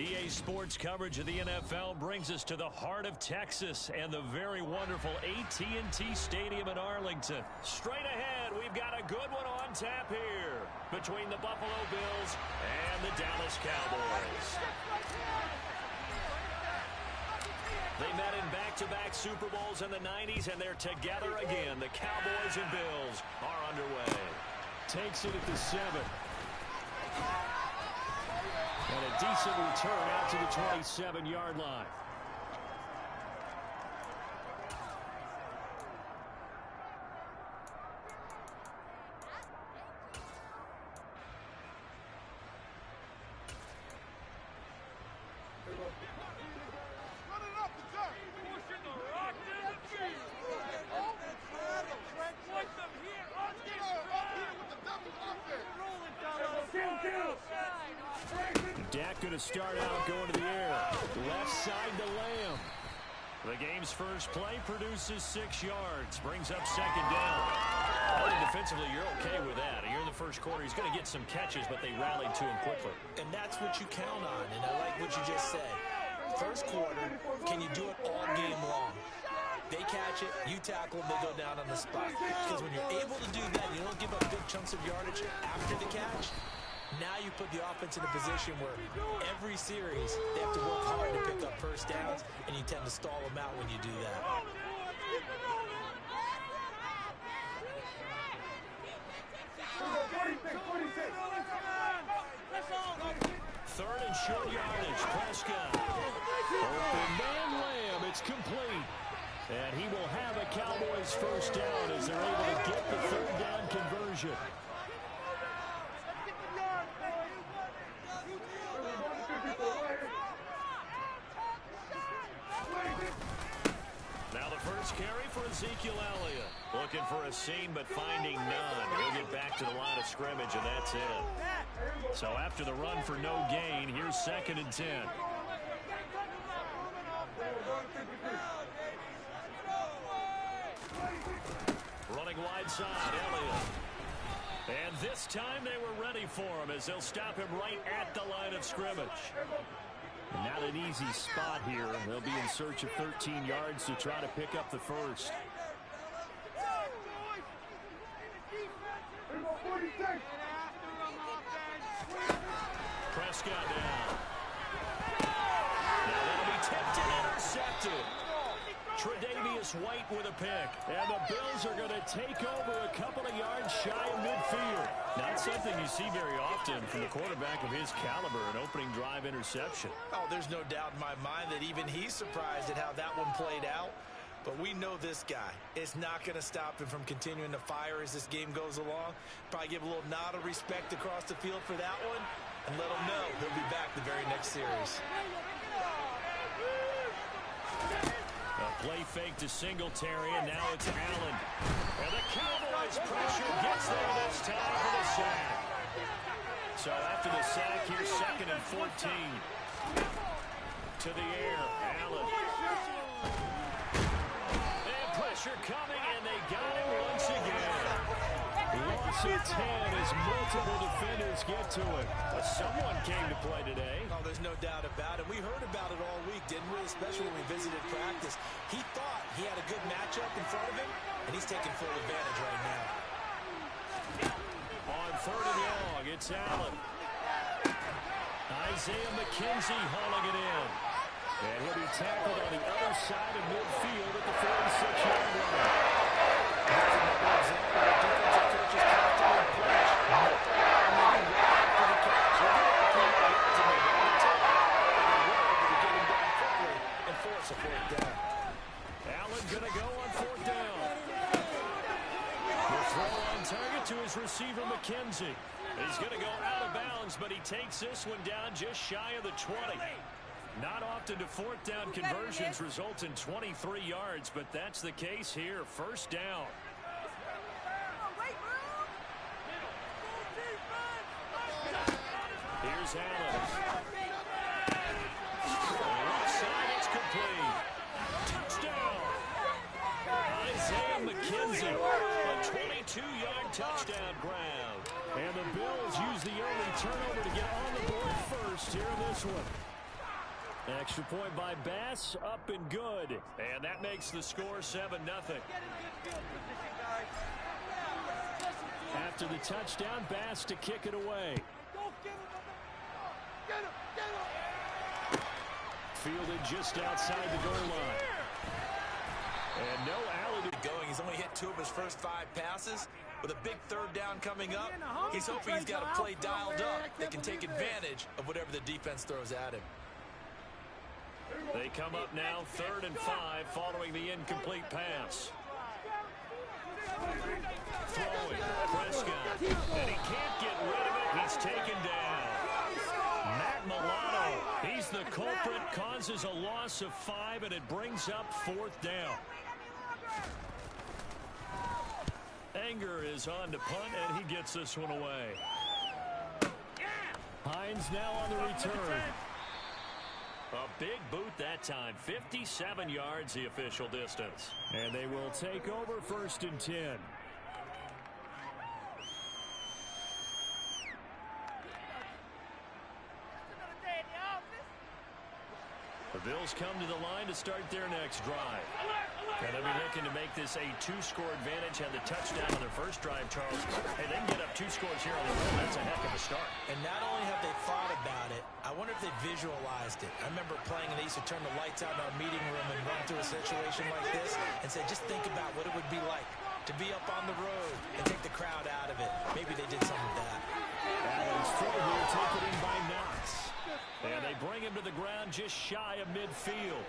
EA Sports coverage of the NFL brings us to the heart of Texas and the very wonderful AT&T Stadium in Arlington. Straight ahead, we've got a good one on tap here between the Buffalo Bills and the Dallas Cowboys. They met in back-to-back Super Bowls in the 90s, and they're together again. The Cowboys and Bills are underway. Takes it at the 7. And a decent return out to the 27-yard line. Dak going to start out going to the air. Left side to Lamb. The game's first play produces 6 yards. Brings up second down. Defensively, you're okay with that. Here in the first quarter, he's going to get some catches, but they rallied to him quickly. And that's what you count on, and I like what you just said. First quarter, can you do it all game long? They catch it, you tackle, they go down on the spot. Because when you're able to do that, you don't give up big chunks of yardage after the catch. Now you put the offense in a position where every series they have to work hard to pick up first downs, and you tend to stall them out when you do that. Third and short yardage, Prescott. Open man Lamb, it's complete. And he will have a Cowboys first down as they're able to get the third down conversion. Now the first carry for Ezekiel Elliott. Looking for a seam but finding none. He'll get back to the line of scrimmage, and that's it. So after the run for no gain, here's 2nd and 10. Running wide side, Elliott. And this time they were ready for him as they'll stop him right at the line of scrimmage. Not an easy spot here. They'll be in search of 13 yards to try to pick up the first. Prescott down. Now that'll be tipped and intercepted. Tre'Davious White with a pick. And the Bills are going to take over a couple of yards shy of midfield. Not something you see very often from the quarterback of his caliber, an opening drive interception. Oh, there's no doubt in my mind that even he's surprised at how that one played out. But we know this guy. It's not going to stop him from continuing to fire as this game goes along. Probably give a little nod of respect across the field for that one and let him know he'll be back the very next series. A play fake to Singletary, and now it's Allen. And the Cowboys pressure gets there this time for the sack. So after the sack, here's 2nd and 14. To the air, Allen. And pressure coming, and they got him once again. Loss of 10 as multiple defenders get to it. But someone came to play today. Oh, there's no doubt about it. We heard about it all week, didn't we? Especially when we visited practice. He thought he had a good matchup in front of him, and he's taking full advantage right now. On 3rd and long, it's Allen. Isaiah McKenzie hauling it in. And he'll be tackled on the other side of midfield at the 46-yard line. Allen going to go on 4th down. The throw on target to his receiver, McKenzie. He's going to go out of bounds, but he takes this one down just shy of the 20. Not often do 4th down conversions result in 23 yards, but that's the case here. First down. Here's Allen. Left side, it's complete. Touchdown. Isaiah McKenzie. A 22-yard touchdown grab. And the Bills use the early turnover to get on the board first here in this one. Extra point by Bass, up and good. And that makes the score 7-0. After the touchdown, Bass to kick it away. Fielded just outside the goal line. And no Allen going. He's only hit 2 of his first 5 passes. With a big 3rd down coming up, he's hoping he's got a play dialed up that can take advantage of whatever the defense throws at him. They come up now 3rd and 5 following the incomplete pass. Throwing, Prescott, and he can't get rid of it. He's taken down. Matt Milano, he's the culprit, causes a loss of 5, and it brings up 4th down. Anger is on to punt, and he gets this one away. Hines now on the return. A big boot that time. 57 yards the official distance. And they will take over 1st and 10. The Bills come to the line to start their next drive. And they'll be looking to make this a 2-score advantage. Had the touchdown on their first drive, Charles. Hey, they can get up 2 scores here on the road. That's a heck of a start. And not only have they thought about it, I wonder if they visualized it. I remember playing, and they used to turn the lights out in our meeting room and run through a situation like this and say, just think about what it would be like to be up on the road and take the crowd out of it. Maybe they did something with that. Adams throw here, taken in by Knox. And they bring him to the ground just shy of midfield.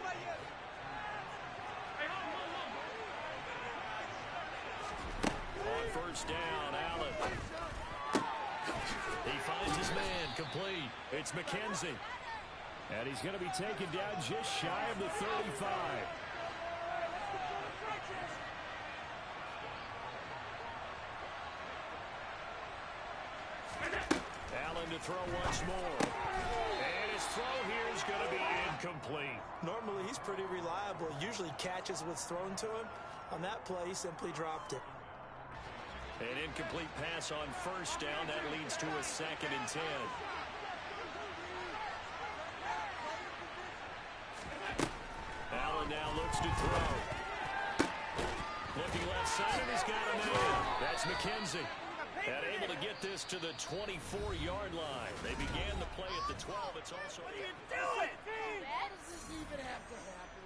On 1st down, Allen. He finds his man, complete. It's McKenzie. And he's going to be taken down just shy of the 35. Allen to throw once more. And his throw here is going to be incomplete. Normally, he's pretty reliable. Usually catches what's thrown to him. On that play, he simply dropped it. An incomplete pass on 1st down. That leads to a 2nd and 10. Allen now looks to throw. Looking left side, and he's got a man. That's McKenzie. And able to get this to the 24-yard line. They began the play at the 12. It's also... What are you doing? How does this even have to happen?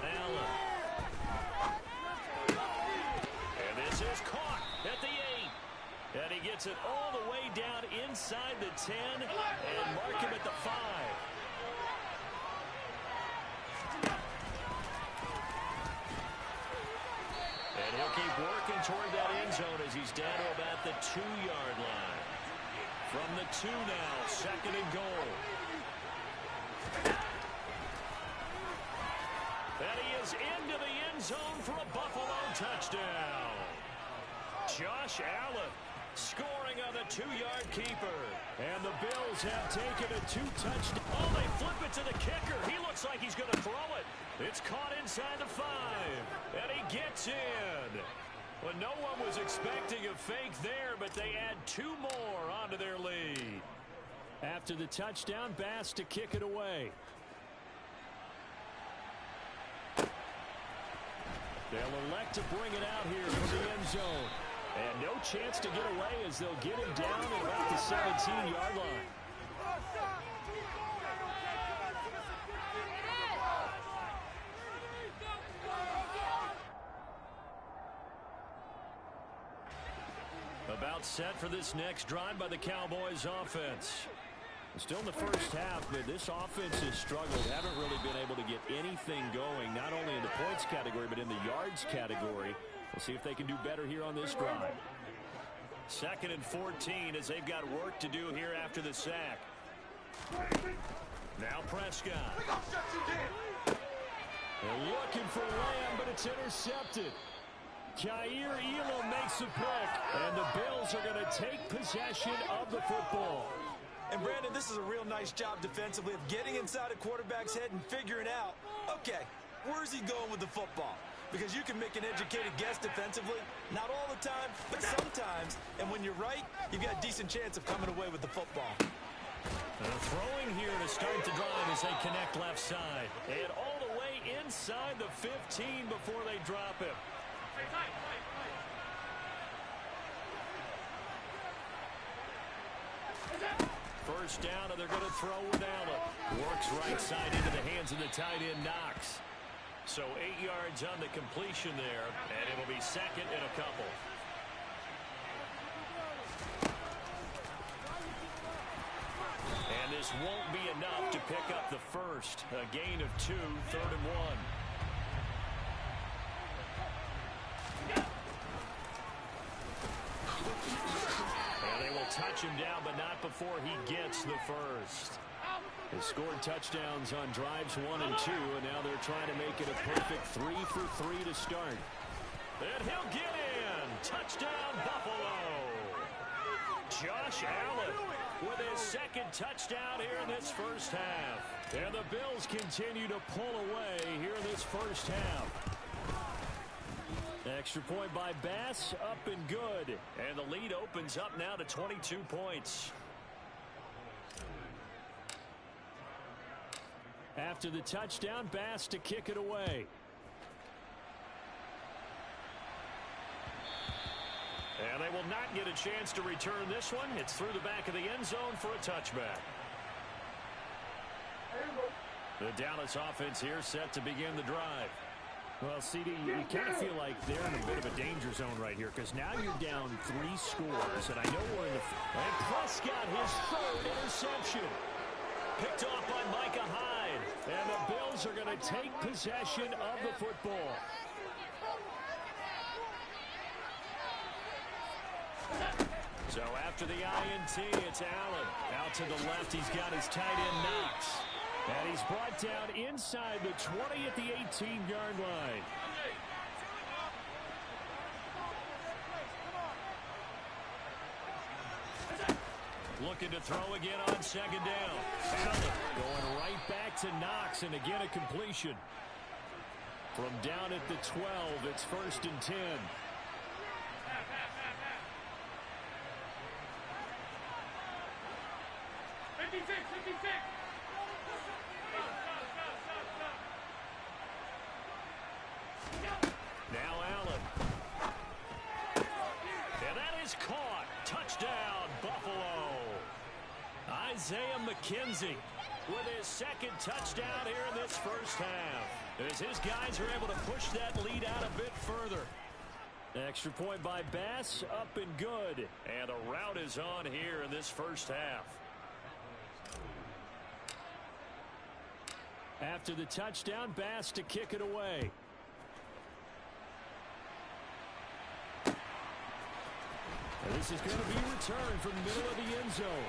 Allen. And this is caught at the 8. And he gets it all the way down inside the 10 and mark him at the 5. And he'll keep working toward that end zone as he's down to about the 2-yard line. From the 2 now, 2nd and goal. And he is into the end zone for a Buffalo touchdown. Josh Allen scoring on the 2-yard keeper. And the Bills have taken a 2-touchdown. Oh, they flip it to the kicker. He looks like he's going to throw it. It's caught inside the 5. And he gets in. Well, no one was expecting a fake there, but they add 2 more onto their lead. After the touchdown, Bass to kick it away. They'll elect to bring it out here from the end zone. And no chance to get away as they'll get him down at about the 17-yard line. About set for this next drive by the Cowboys offense. Still in the first half, but this offense has struggled. Haven't really been able to get anything going, not only in the points category, but in the yards category. We'll see if they can do better here on this drive. 2nd and 14 as they've got work to do here after the sack. Now Prescott. They're looking for Lamb, but it's intercepted. Kaiir Elam makes a pick, and the Bills are going to take possession of the football. And, Brandon, this is a real nice job defensively of getting inside a quarterback's head and figuring out, okay, where's he going with the football? because you can make an educated guess defensively. Not all the time, but sometimes. And when you're right, you've got a decent chance of coming away with the football. Throwing here to start the drive as they connect left side. And all the way inside the 15 before they drop him. First down, and they're going to throw with Allen. Works right side into the hands of the tight end, Knox. So 8 yards on the completion there, and it'll be second and a couple. And this won't be enough to pick up the first. A gain of 2, 3rd and 1. Touch him down, but not before he gets the first. They scored touchdowns on drives 1 and 2, and now they're trying to make it a perfect 3 for 3 to start. And he'll get in. Touchdown, Buffalo. Josh Allen with his second touchdown here in this first half. And the Bills continue to pull away here in this first half. Extra point by Bass, up and good. And the lead opens up now to 22 points. After the touchdown, Bass to kick it away. And they will not get a chance to return this one. It's through the back of the end zone for a touchback. The Dallas offense here set to begin the drive. Well, CD, you kind of feel like they're in a bit of a danger zone right here because now you're down 3 scores, and I know we're in the... And Prescott, his 3rd interception. Picked off by Micah Hyde. And the Bills are going to take possession of the football. So after the INT, it's Allen. Out to the left, he's got his tight end, Knox. And he's brought down inside the 20 at the 18-yard line. Looking to throw again on second down. Allen going right back to Knox, and again a completion. From down at the 12, it's 1st and 10. Now Allen. And that is caught. Touchdown, Buffalo. Isaiah McKenzie with his second touchdown here in this first half. As his guys are able to push that lead out a bit further. Extra point by Bass, up and good. And a rout is on here in this first half. After the touchdown, Bass to kick it away. And this is going to be returned from the middle of the end zone.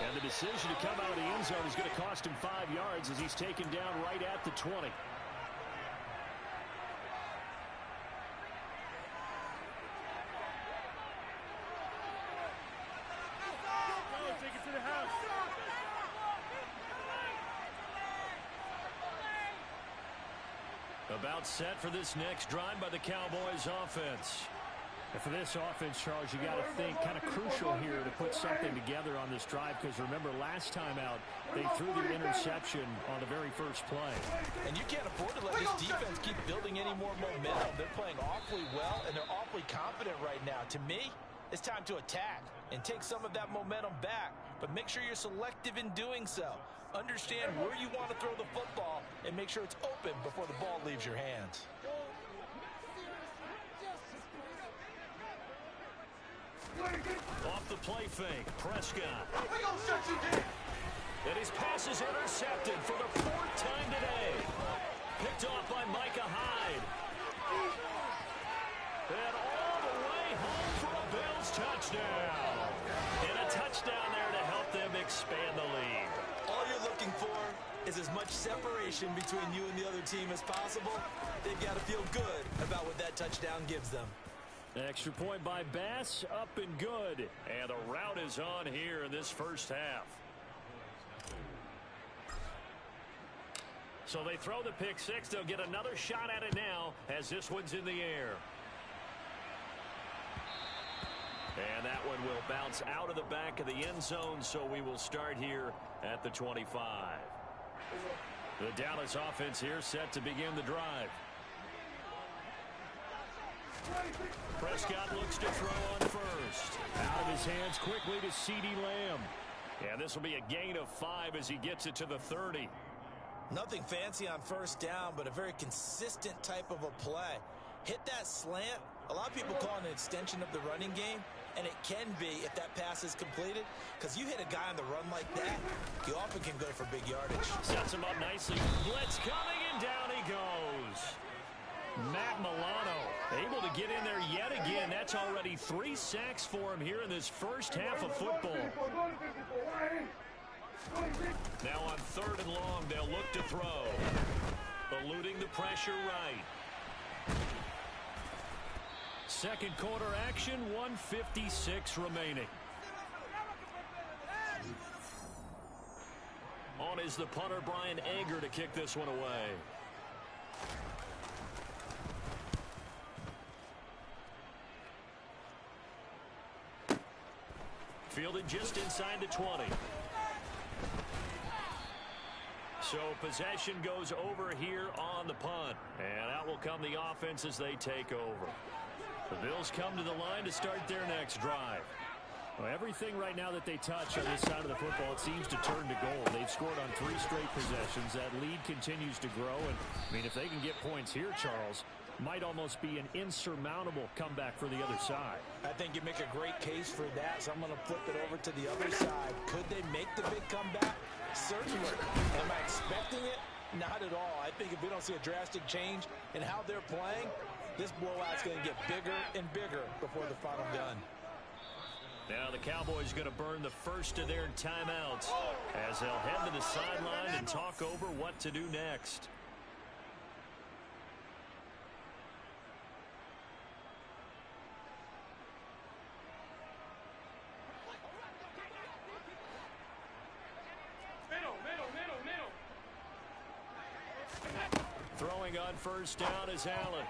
And the decision to come out of the end zone is going to cost him 5 yards as he's taken down right at the 20. Take it to the house. About set for this next drive by the Cowboys offense. And for this offense, Charles, you got to think kind of crucial here to put something together on this drive because remember last time out they threw the interception on the very first play. And you can't afford to let this defense keep building any more momentum. They're playing awfully well and they're awfully confident right now. To me, it's time to attack and take some of that momentum back, but make sure you're selective in doing so. Understand where you want to throw the football and make sure it's open before the ball leaves your hands. Off the play fake, Prescott. And his pass is intercepted for the 4th time today. Picked off by Micah Hyde. And all the way home for a Bills touchdown. And a touchdown there to help them expand the lead. All you're looking for is as much separation between you and the other team as possible. They've got to feel good about what that touchdown gives them. Extra point by Bass, up and good. And a rout is on here in this first half. So they throw the pick six. They'll get another shot at it now as this one's in the air. And that one will bounce out of the back of the end zone, so we will start here at the 25. The Dallas offense here set to begin the drive. Prescott looks to throw on first. Out of his hands quickly to CeeDee Lamb. And this will be a gain of 5 as he gets it to the 30. Nothing fancy on first down, but a very consistent type of a play. Hit that slant. A lot of people call it an extension of the running game, and it can be if that pass is completed, because you hit a guy on the run like that, you often can go for big yardage. Sets him up nicely. Blitz coming, and down he goes. Matt Milano able to get in there yet again. That's already 3 sacks for him here in this first half of football. Now on 3rd and long, they'll look to throw. Eluding the pressure right. Second quarter action, 1:56 remaining. On is the punter, Brian Anger, to kick this one away. Fielded just inside the 20. So possession goes over here on the punt. And out will come the offense as they take over. The Bills come to the line to start their next drive. Well, everything right now that they touch on this side of the football, it seems to turn to goal. They've scored on 3 straight possessions. That lead continues to grow. And, I mean, if they can get points here, Charles, might almost be an insurmountable comeback for the other side. I think you make a great case for that, so I'm going to flip it over to the other side. Could they make the big comeback? Certainly. Am I expecting it? Not at all. I think if we don't see a drastic change in how they're playing, this blowout's going to get bigger and bigger before the final gun. Now the Cowboys going to burn the first of their timeouts as they'll head to the sideline and talk over what to do next. Throwing on first down is Allen.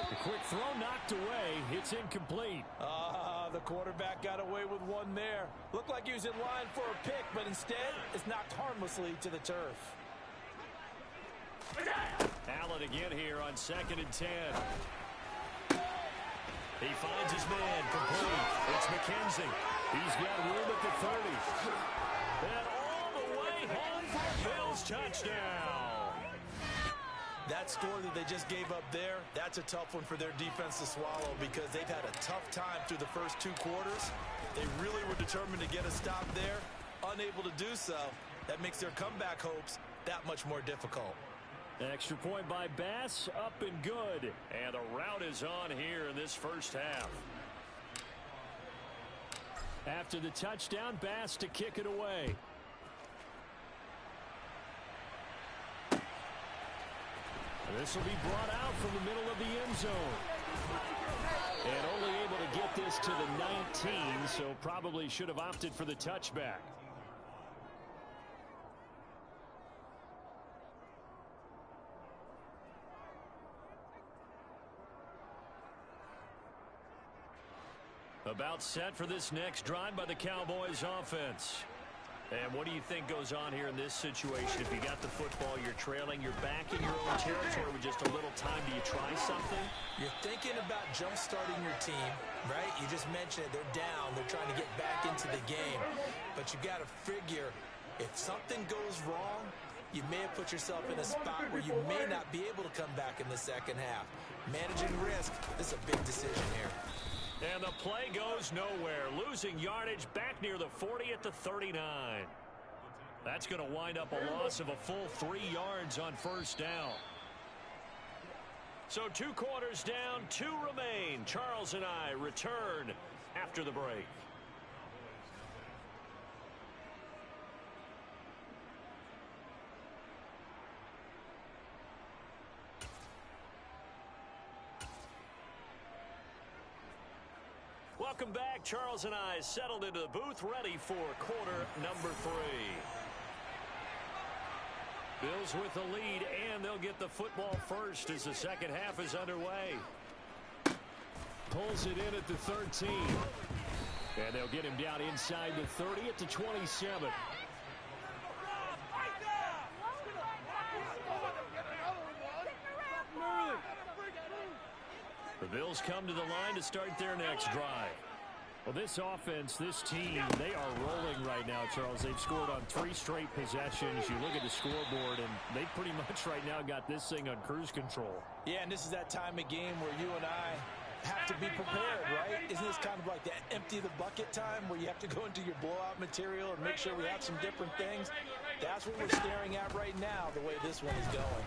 The quick throw knocked away. It's incomplete. The quarterback got away with one there. Looked like he was in line for a pick, but instead it's knocked harmlessly to the turf. Allen again here on 2nd and 10. He finds his man complete. It's McKenzie. He's got room at the 30. And all the way home for Bills touchdown. That score that they just gave up there, that's a tough one for their defense to swallow because they've had a tough time through the first 2 quarters. They really were determined to get a stop there, unable to do so. That makes their comeback hopes that much more difficult. Extra point by Bass, up and good. And the route is on here in this first half. After the touchdown, Bass to kick it away. This will be brought out from the middle of the end zone. And only able to get this to the 19, so probably should have opted for the touchback. About set for this next drive by the Cowboys offense. And what do you think goes on here in this situation? If you got the football, you're trailing, you're back in your own territory with just a little time. Do you try something? You're thinking about jump-starting your team, right? You just mentioned it. They're down. They're trying to get back into the game. But you got to figure if something goes wrong, you may have put yourself in a spot where you may not be able to come back in the second half. Managing risk, this is a big decision here. And the play goes nowhere. Losing yardage back near the 40 at the 39. That's going to wind up a loss of a full 3 yards on first down. So 2 quarters down, 2 remain. Charles and I return after the break. Welcome back. Charles and I settled into the booth, ready for quarter number 3. Bills with the lead, and they'll get the football first as the second half is underway. Pulls it in at the 13. And they'll get him down inside the 30 at the 27. The Bills come to the line to start their next drive. Well, this offense, this team, they are rolling right now, Charles. They've scored on 3 straight possessions. You look at the scoreboard, and they pretty much right now got this thing on cruise control. Yeah, and this is that time of game where you and I have to be prepared, right? Isn't this kind of like that empty the bucket time where you have to go into your blowout material and make sure we have some different things? That's what we're staring at right now, the way this one is going.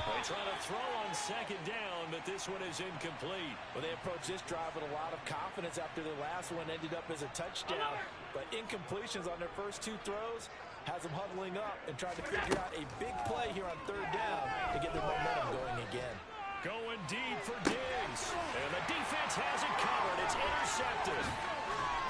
They try to throw on second down, but this one is incomplete. Well, they approached this drive with a lot of confidence after their last one ended up as a touchdown. But incompletions on their first 2 throws has them huddling up and trying to figure out a big play here on third down to get their momentum going again. Going deep for Diggs. And the defense has it covered. It's intercepted.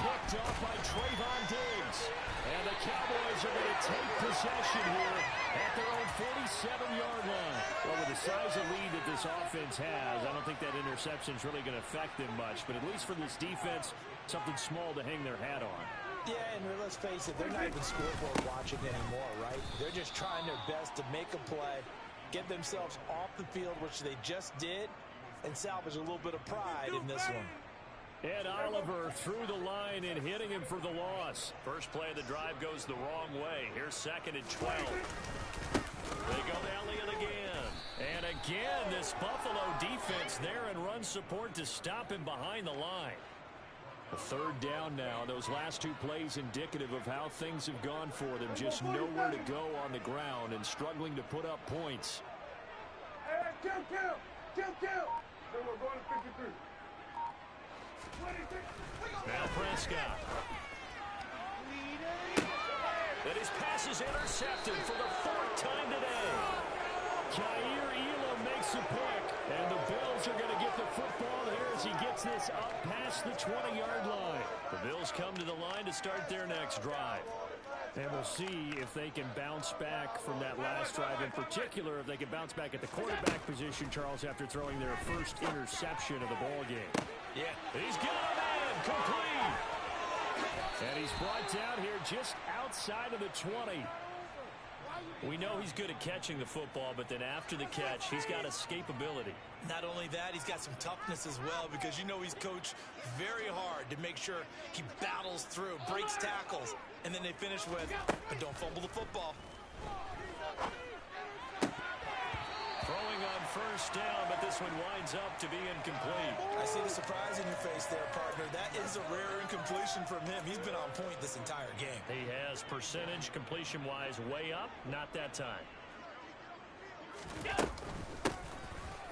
Picked off by Trayvon Diggs. And the Cowboys are going to take possession here at their own 47-yard line. Well, with the size of lead that this offense has, I don't think that interception is really going to affect them much. But at least for this defense, something small to hang their hat on. Yeah, and let's face it, they're not even scoreboard watching anymore, right? They're just trying their best to make a play, get themselves off the field, which they just did, and salvage a little bit of pride in this one. Ed Oliver through the line and hitting him for the loss. First play of the drive goes the wrong way. Here's 2nd and 12. They go to Elliott again. And again, this Buffalo defense there in run support to stop him behind the line. A third down now. Those last 2 plays indicative of how things have gone for them. Just nowhere to go on the ground and struggling to put up points. Kill. So we're going to 53. Now Prescott. And his pass is intercepted for the 4th time today. Jair Elam makes a pick. And the Bills are going to get the football here as he gets this up past the 20-yard line. The Bills come to the line to start their next drive. And we'll see if they can bounce back from that last drive. In particular, if they can bounce back at the quarterback position, Charles, after throwing their first interception of the ball game. Yeah. He's got him in. Complete. And he's brought down here just outside of the 20. We know he's good at catching the football, but then after the catch, he's got escapability. Not only that, he's got some toughness as well, because you know he's coached very hard to make sure he battles through, breaks tackles, and then they finish with, but don't fumble the football. Throwing on first down, but this one winds up to be incomplete. I see the surprise in your face there, partner. That is a rare incompletion from him. He's been on point this entire game. He has percentage completion-wise way up, not that time.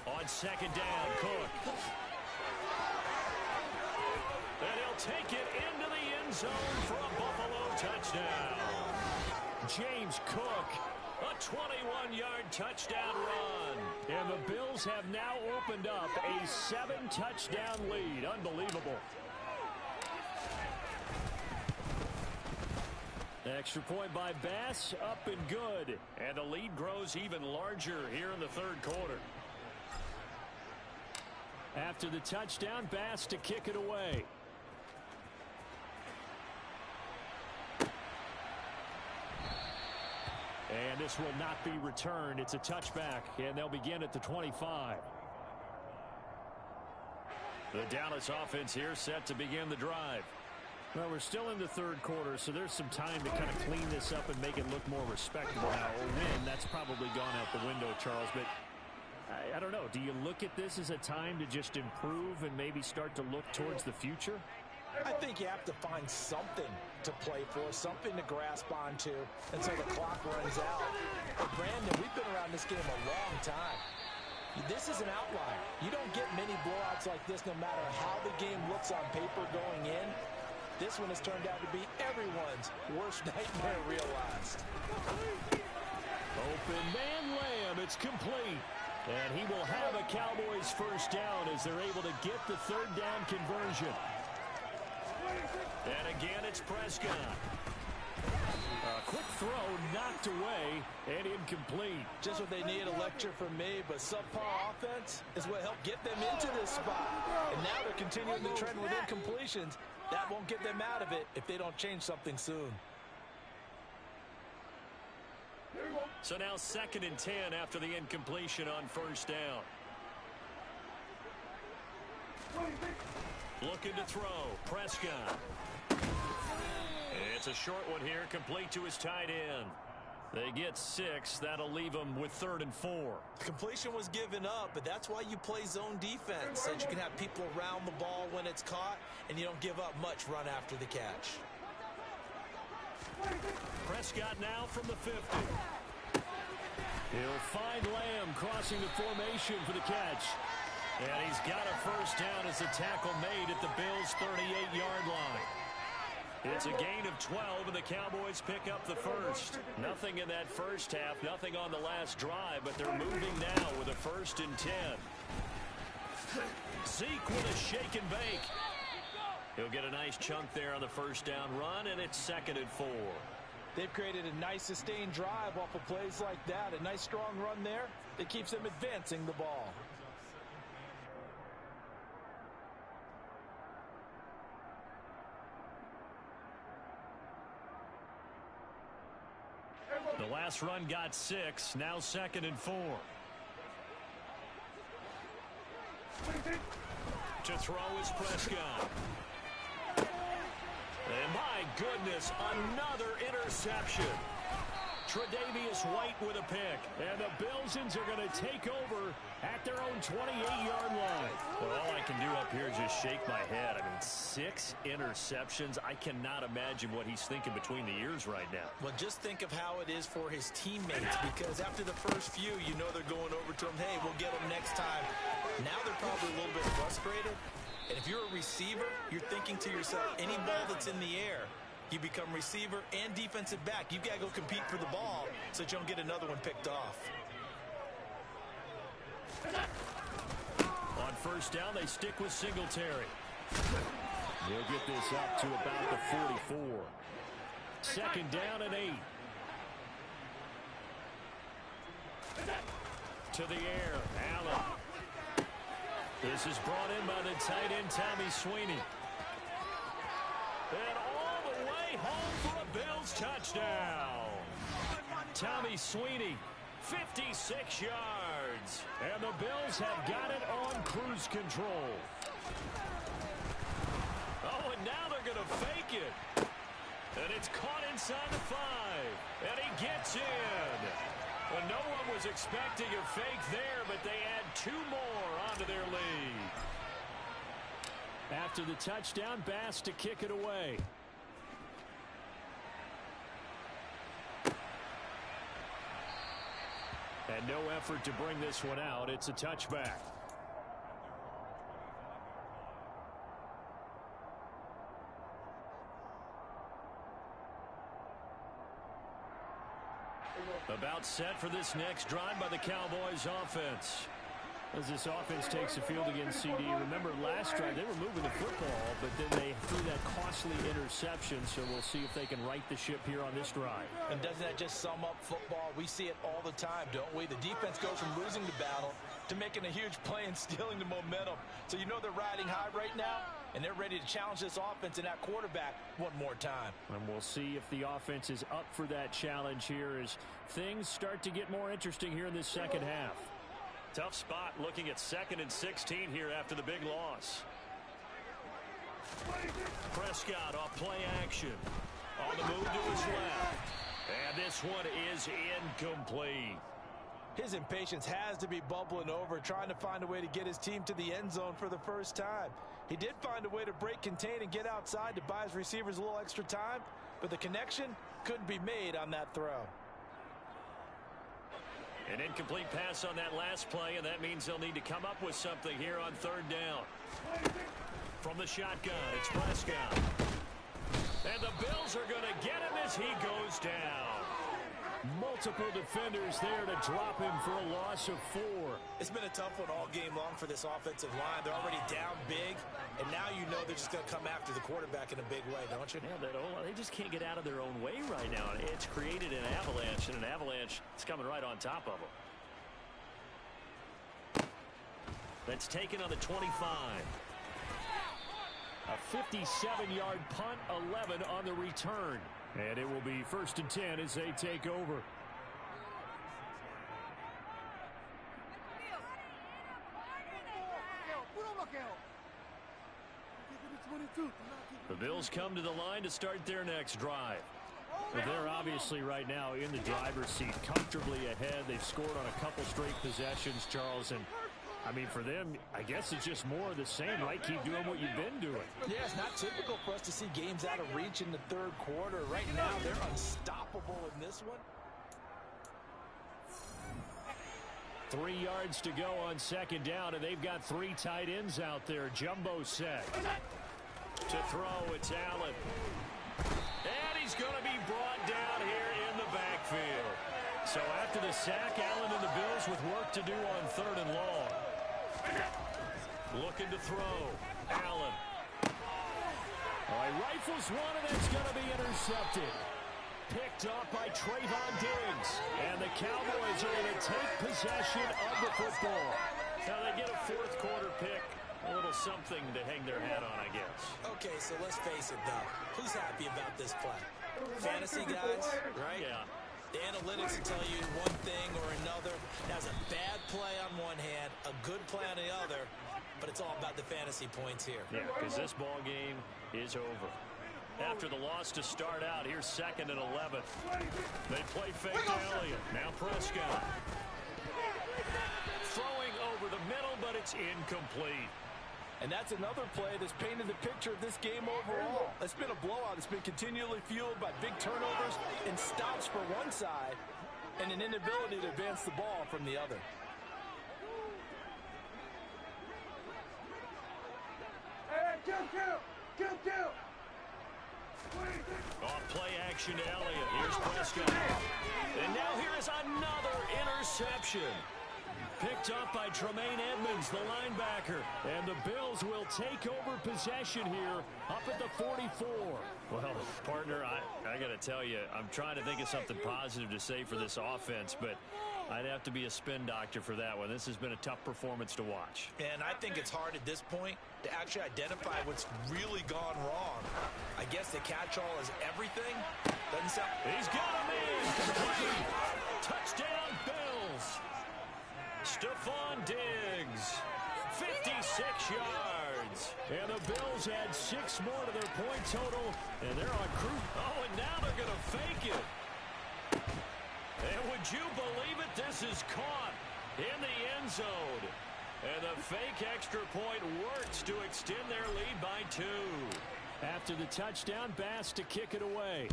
On second down, Cook. And he'll take it into the end zone for a Buffalo touchdown. James Cook, a 21-yard touchdown run. And the Bills have now opened up a 7-touchdown lead. Unbelievable. Extra point by Bass, up and good. And the lead grows even larger here in the third quarter. After the touchdown, Bass to kick it away. And this will not be returned. It's a touchback, and they'll begin at the 25. The Dallas offense here set to begin the drive. Well, we're still in the third quarter, so there's some time to kind of clean this up and make it look more respectable now. A win, that's probably gone out the window, Charles, but I don't know. Do you look at this as a time to just improve and maybe start to look towards the future? I think you have to find something to play for, something to grasp onto until the clock runs out. But Brandon, we've been around this game a long time. This is an outlier. You don't get many blowouts like this no matter how the game looks on paper going in. This one has turned out to be everyone's worst nightmare realized. Open man Lamb, it's complete. And he will have a Cowboys first down as they're able to get the third down conversion. And again, it's Prescott. quick throw knocked away and incomplete. Just what they need, a lecture from me, but subpar offense is what helped get them into this spot. And now they're continuing the trend with incompletions. That won't get them out of it if they don't change something soon. So now 2nd and 10 after the incompletion on 1st down. Looking to throw. Prescott. It's a short one here, complete to his tight end. They get 6. That'll leave them with 3rd and 4. Completion was given up, but that's why you play zone defense, so that you can have people around the ball when it's caught, and you don't give up much run after the catch. Prescott now from the 50. He'll find Lamb crossing the formation for the catch. And he's got a 1st down as the tackle made at the Bills' 38-yard line. It's a gain of 12, and the Cowboys pick up the 1st. Nothing in that 1st half, nothing on the last drive, but they're moving now with a 1st and 10. Zeke with a shake and bake. He'll get a nice chunk there on the 1st down run, and it's 2nd and 4. They've created a nice sustained drive off of plays like that. A nice strong run there that keeps them advancing the ball. The last run got 6. Now 2nd and 4. To throw is Prescott. And my goodness, another interception. Tre'Davious White with a pick. And the Bilsons are going to take over at their own 28-yard line. Well, all I can do up here is just shake my head. I mean, 6 interceptions. I cannot imagine what he's thinking between the ears right now. Well, just think of how it is for his teammates, because after the first few, you know they're going over to him, hey, we'll get him next time. Now they're probably a little bit frustrated. And if you're a receiver, you're thinking to yourself, any ball that's in the air, you become receiver and defensive back. You've got to go compete for the ball so that you don't get another one picked off. On 1st down, they stick with Singletary. They'll get this up to about the 44. 2nd down and 8. To the air, Allen. This is brought in by the tight end, Tommy Sweeney. And all the way home for a Bills touchdown. Tommy Sweeney, 56 yards. And the Bills have got it on cruise control. Oh, and now they're going to fake it. And it's caught inside the 5. And he gets in. Well, no one was expecting a fake there, but they add 2 more onto their lead. After the touchdown, Bass to kick it away. And no effort to bring this one out. It's a touchback. About set for this next drive by the Cowboys offense. As this offense takes the field against CD, remember last drive they were moving the football, but then they threw that costly interception, so we'll see if they can right the ship here on this drive. And doesn't that just sum up football? We see it all the time, don't we? The defense goes from losing the battle to making a huge play and stealing the momentum. So you know they're riding high right now, and they're ready to challenge this offense and that quarterback one more time. And we'll see if the offense is up for that challenge here as things start to get more interesting here in this second half. Tough spot looking at 2nd and 16 here after the big loss. Prescott off play action. On the move to his left. And this one is incomplete. His impatience has to be bubbling over, trying to find a way to get his team to the end zone for the first time. He did find a way to break contain and get outside to buy his receivers a little extra time, but the connection couldn't be made on that throw. An incomplete pass on that last play, and that means they'll need to come up with something here on 3rd down. From the shotgun, it's Prescott. And the Bills are going to get him as he goes down. Multiple defenders there to drop him for a loss of 4. It's been a tough one all game long for this offensive line. They're already down big, and now you know they're just going to come after the quarterback in a big way, don't you? Yeah, they just can't get out of their own way right now. It's created an avalanche, and an avalanche is coming right on top of them. That's taken on the 25. A 57-yard punt, 11 on the return. And it will be 1st and 10 as they take over. The Bills come to the line to start their next drive. Well, they're obviously right now in the driver's seat, comfortably ahead. They've scored on a couple straight possessions, Charles, and I mean, for them, I guess it's just more of the same, right? Keep doing what you've been doing. Yeah, it's not typical for us to see games out of reach in the third quarter. Right now, they're unstoppable in this one. 3 yards to go on 2nd down, and they've got 3 tight ends out there. Jumbo set. To throw, it's Allen. And he's going to be brought down here in the backfield. So after the sack, Allen and the Bills with work to do on 3rd and long. Looking to throw. Allen. All right, rifles one, and that's going to be intercepted. Picked up by Trayvon Diggs. And the Cowboys are going to take possession of the football. Now they get a 4th quarter pick. A little something to hang their hat on, I guess. Okay, so let's face it, though. Who's happy about this play? Fantasy guys, right? Yeah. The analytics will tell you one thing or another. That's a bad play on one hand, a good play on the other, but it's all about the fantasy points here. Yeah, because this ball game is over. After the loss to start out, here's 2nd and 11. They play fake to Elliott. Now Prescott. Throwing over the middle, but it's incomplete. And that's another play that's painted the picture of this game overall. It's been a blowout. It's been continually fueled by big turnovers and stops for one side and an inability to advance the ball from the other. Kill. Off play action to Elliott. Here's Prescott. And now here is another interception. Picked up by Tremaine Edmonds, the linebacker. And the Bills will take over possession here up at the 44. Well, partner, I got to tell you, I'm trying to think of something positive to say for this offense, but I'd have to be a spin doctor for that one. This has been a tough performance to watch. And I think it's hard at this point to actually identify what's really gone wrong. I guess the catch-all is everything. Doesn't sound... He's got a man. Complete. Touchdown, Bills. Stephon Diggs, 56 yards. And the Bills add 6 more to their point total, and they're on cruise. Oh, and now they're going to fake it. And would you believe it? This is caught in the end zone. And the fake extra point works to extend their lead by 2. After the touchdown, Bass to kick it away.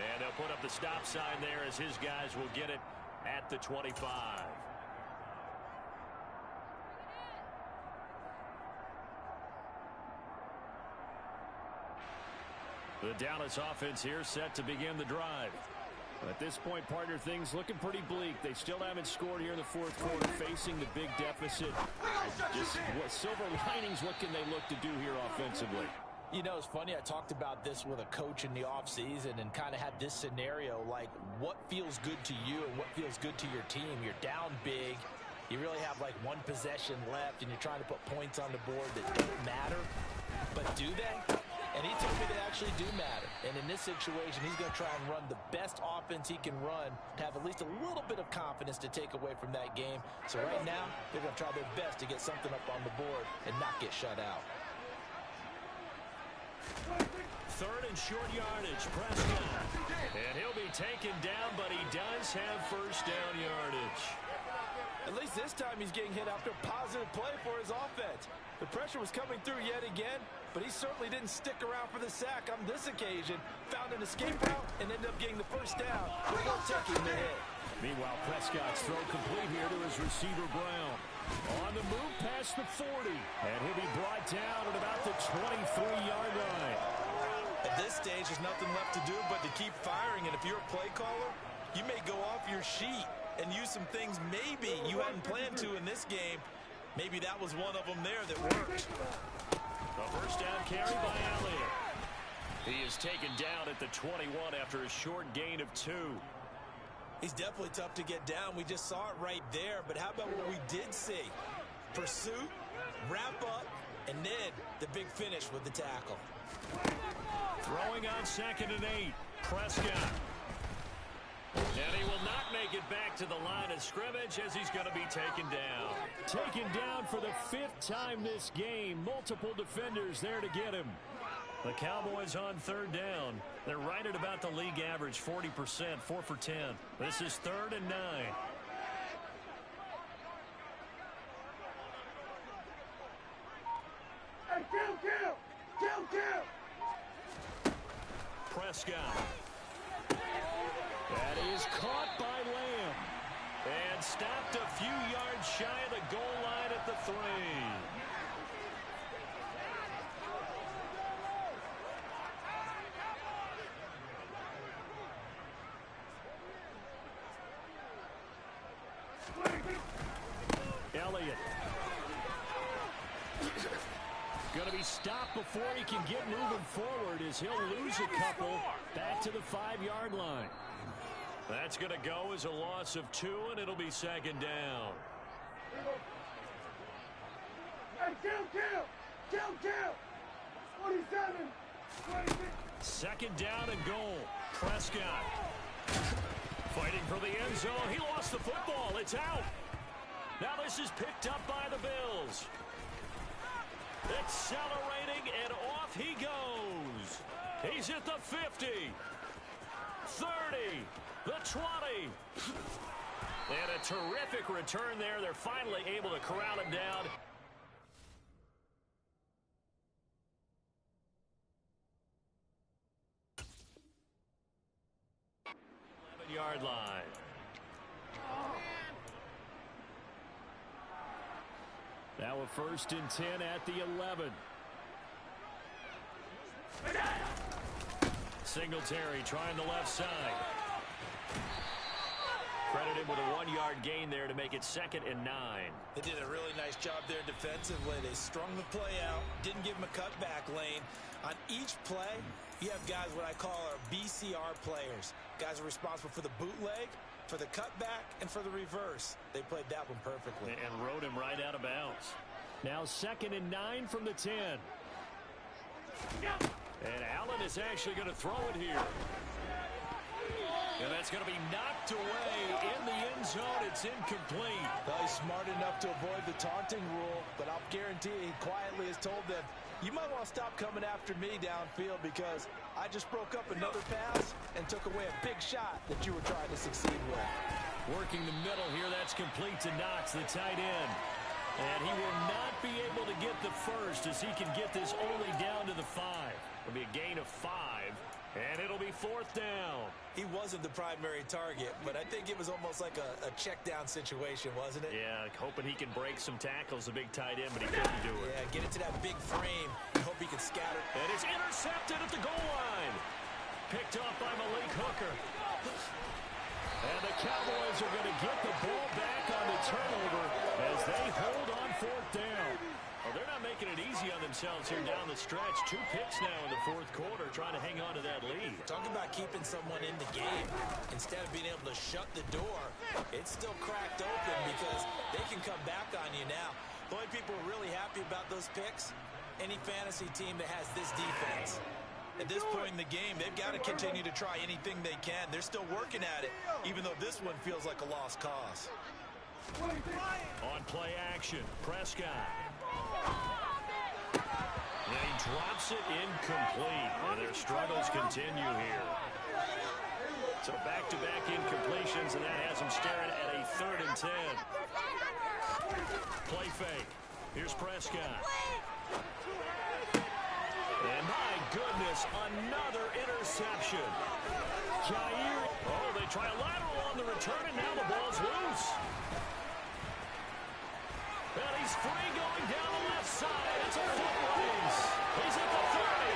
And they'll put up the stop sign there as his guys will get it at the 25. The Dallas offense here set to begin the drive. At this point, partner, things looking pretty bleak. They still haven't scored here in the 4th quarter, facing the big deficit. Just what silver linings, what can they look to do here offensively? You know, it's funny, I talked about this with a coach in the offseason and kind of had this scenario, like what feels good to you and what feels good to your team. You're down big. You really have like 1 possession left, and you're trying to put points on the board that don't matter. But do they? And he told me they actually do matter. And in this situation, he's going to try and run the best offense he can run to have at least a little bit of confidence to take away from that game. So right now, they're going to try their best to get something up on the board and not get shut out. 3rd and short yardage, Prescott. And he'll be taken down, but he does have 1st down yardage. At least this time he's getting hit after a positive play for his offense. The pressure was coming through yet again, but he certainly didn't stick around for the sack on this occasion. Found an escape route and ended up getting the 1st down before taking the hit. Meanwhile, Prescott's throw complete here to his receiver, Brown. On the move past the 40. And he'll be brought down at about the 23-yard line. At this stage, there's nothing left to do but to keep firing. And if you're a play caller, you may go off your sheet and use some things maybe you hadn't planned to in this game. Maybe that was one of them there that worked. A first down carry by Elliott. He is taken down at the 21 after a short gain of 2. He's definitely tough to get down. We just saw it right there. But how about what we did see? Pursuit, wrap up, and then the big finish with the tackle. Throwing on 2nd and 8. Prescott. And he will not make it back to the line of scrimmage as he's going to be taken down. Taken down for the 5th time this game. Multiple defenders there to get him. The Cowboys on 3rd down. They're right at about the league average, 40%, 4 for 10. This is 3rd and 9. Hey, kill! Prescott. That is caught by Lamb. And stopped a few yards shy of the goal line at the 3. Elliott. Going to be stopped before he can get moving forward as he'll lose a couple back to the 5-yard line. That's going to go as a loss of 2, and it'll be 2nd down. Hey, kill! 27, 26. 2nd down and goal. Prescott. Fighting for the end zone. He lost the football. It's out. Now this is picked up by the Bills. Accelerating, and off he goes. He's at the 50. 30. The 20. And a terrific return there. They're finally able to corral him down. Yard line. Now a 1st and 10 at the 11. Singletary trying the left side. Credited with a 1-yard gain there to make it 2nd and 9. They did a really nice job there defensively. They strung the play out, didn't give him a cutback lane. On each play, you have guys what I call our BCR players. Guys are responsible for the bootleg, for the cutback, and for the reverse. They played that one perfectly. And rode him right out of bounds. Now 2nd and 9 from the 10. And Allen is actually going to throw it here. And that's going to be knocked away in the end zone. It's incomplete. Well, he's smart enough to avoid the taunting rule, but I'll guarantee he quietly has told them, you might want to stop coming after me downfield because I just broke up another pass and took away a big shot that you were trying to succeed with. Working the middle here, that's complete to Knox, the tight end. And he will not be able to get the first as he can get this only down to the 5. It'll be a gain of 5, and it'll be 4th down. He wasn't the primary target, but I think it was almost like a check down situation, wasn't it? Yeah, hoping he can break some tackles, the big tight end, but he couldn't do it. Yeah, get into that big frame and hope he can scatter. And it's intercepted at the goal line. Picked off by Malik Hooker. And the Cowboys are going to get the ball back on the turnover as they hold on 4th down. Well, they're not making it easy on themselves here down the stretch. 2 picks now in the 4th quarter, trying to hang on to that lead. Talk about keeping someone in the game. Instead of being able to shut the door, it's still cracked open because they can come back on you now. The only people who are really happy about those picks, any fantasy team that has this defense. At this point in the game, they've got to continue to try anything they can. They're still working at it, even though this one feels like a lost cause. On play action, Prescott. And he drops it incomplete. And their struggles continue here. So back-to-back incompletions, and that has them staring at a 3rd and 10. Play fake. Here's Prescott. And my goodness, another interception. Jair. Oh, they try a lateral on the return, and now And he's free going down the left side. It's a foot race. He's at the 30.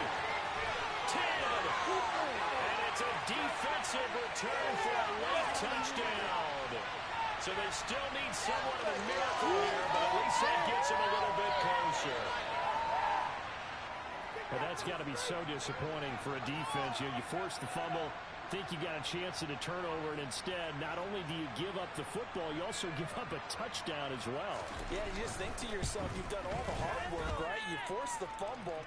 10. And it's a defensive return for a late touchdown. So they still need somewhat of a miracle here, but at least that gets them a little bit closer. Well, that's got to be so disappointing for a defense. You force the fumble, think you got a chance at a turnover, and instead, not only do you give up the football, you also give up a touchdown as well. Yeah, you just think to yourself, you've done all the hard work, right? You force the fumble.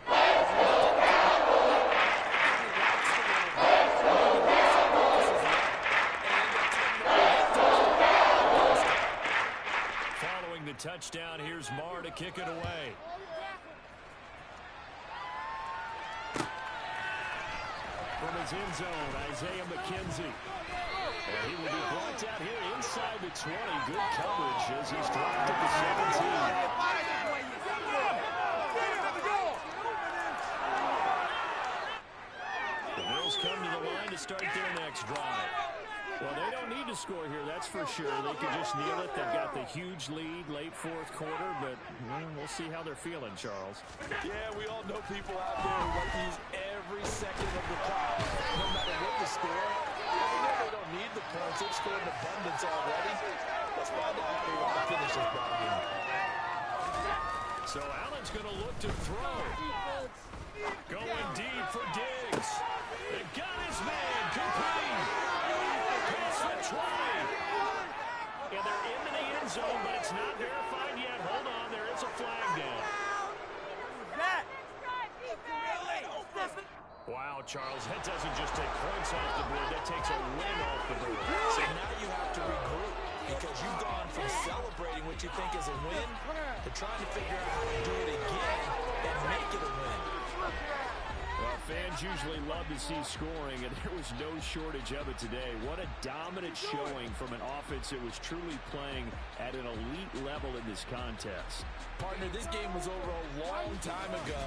Following the touchdown, here's Marr to kick it away. From his end zone, Isaiah McKenzie. And he will be brought down here inside the 20. Good coverage as he's dropped at the 17. The Bills come to the line to start their next drive. Well, they don't need to score here, that's for sure. They could just kneel it. They've got the huge lead late fourth quarter, but we'll see how they're feeling, Charles. Yeah, we all know people out there who like to use every second of the clock, no matter what the score. They don't need the points. They've scored in abundance already. Let's find out how they want to finish this ball game. So Allen's going to look to throw. Going deep for Diggs. They got his man, complete. Past the 20. And they're into the end zone, but it's not verified yet. Hold on, there is a flag down. Wow, Charles, that doesn't just take points off the board. That takes a win off the board. So now you have to regroup because you've gone from celebrating what you think is a win to trying to figure out how to do it again and make it a win. Well, fans usually love to see scoring, and there was no shortage of it today. What a dominant showing from an offense that was truly playing at an elite level in this contest. Partner, this game was over a long time ago.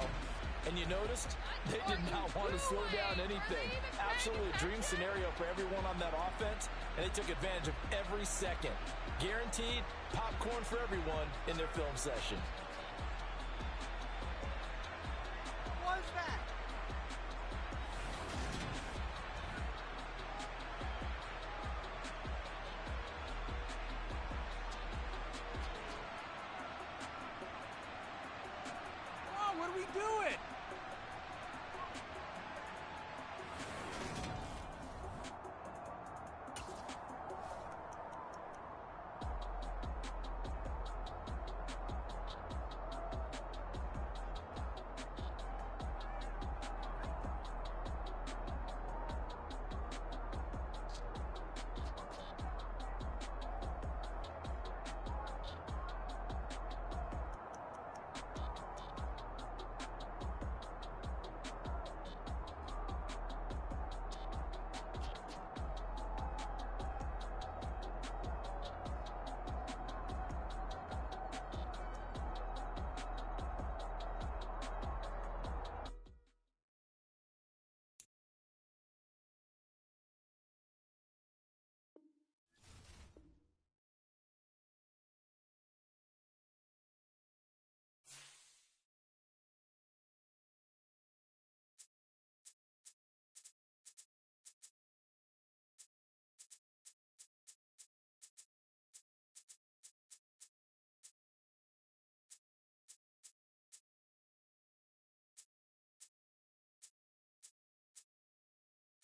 And you noticed they did not want to slow down anything. Absolutely a dream scenario for everyone on that offense, and they took advantage of every second. Guaranteed popcorn for everyone in their film session.